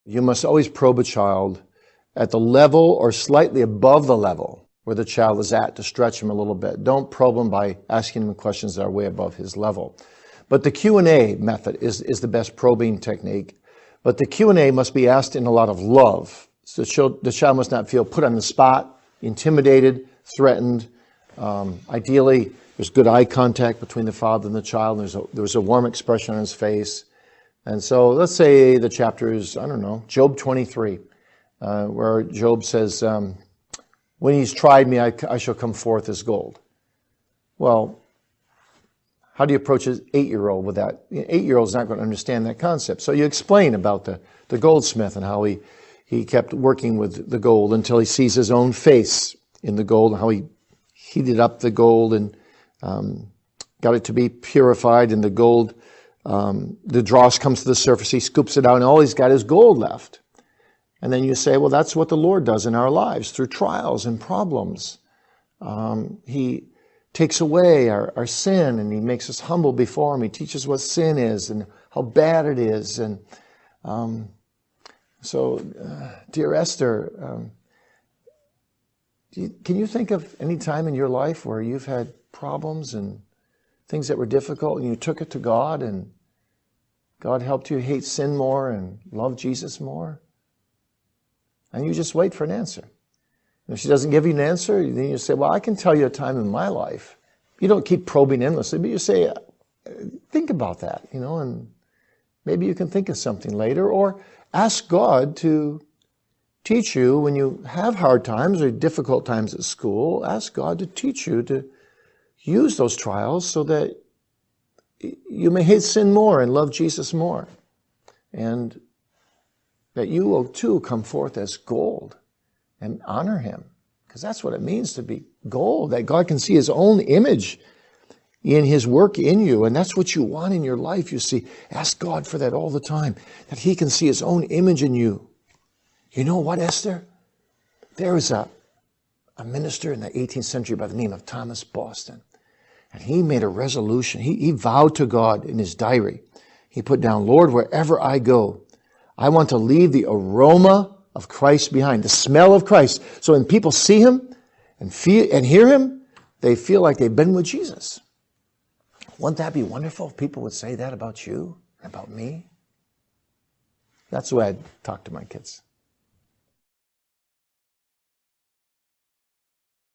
You must always probe a child at the level or slightly above the level where the child is at to stretch him a little bit. Don't probe him by asking him questions that are way above his level. But the Q&A method is the best probing technique. But the Q&A must be asked in a lot of love. So the child must not feel put on the spot, intimidated, threatened. Ideally, there's good eye contact between the father and the child. There's a warm expression on his face. And so let's say the chapter is, I don't know, Job 23, where Job says, when he's tried me, I shall come forth as gold. Well, how do you approach an 8-year-old with that? An 8-year-old's not going to understand that concept. So you explain about the goldsmith and how he kept working with the gold until he sees his own face in the gold, and how he heated up the gold and got it to be purified, and the gold, the dross comes to the surface, he scoops it out, and all he's got is gold left. And then you say, well, that's what the Lord does in our lives through trials and problems. He takes away our sin, and he makes us humble before him. He teaches what sin is and how bad it is. And dear Esther, can you think of any time in your life where you've had problems and things that were difficult, and you took it to God, and God helped you hate sin more and love Jesus more? And you just wait for an answer. And if she doesn't give you an answer, then you say, well, I can tell you a time in my life. You don't keep probing endlessly, but you say, think about that, and maybe you can think of something later. Or ask God to teach you when you have hard times or difficult times at school. Ask God to teach you to use those trials so that you may hate sin more and love Jesus more. And that you will too come forth as gold and honor him. Because that's what it means to be gold, that God can see his own image in his work in you. And that's what you want in your life, you see. Ask God for that all the time, that he can see his own image in you. You know what, Esther? There was a minister in the 18th century by the name of Thomas Boston. And he made a resolution. He vowed to God in his diary. He put down, Lord, wherever I go, I want to leave the aroma of Christ behind, the smell of Christ. So when people see him and hear him, they feel like they've been with Jesus. Wouldn't that be wonderful if people would say that about you, about me? That's the way I talk to my kids.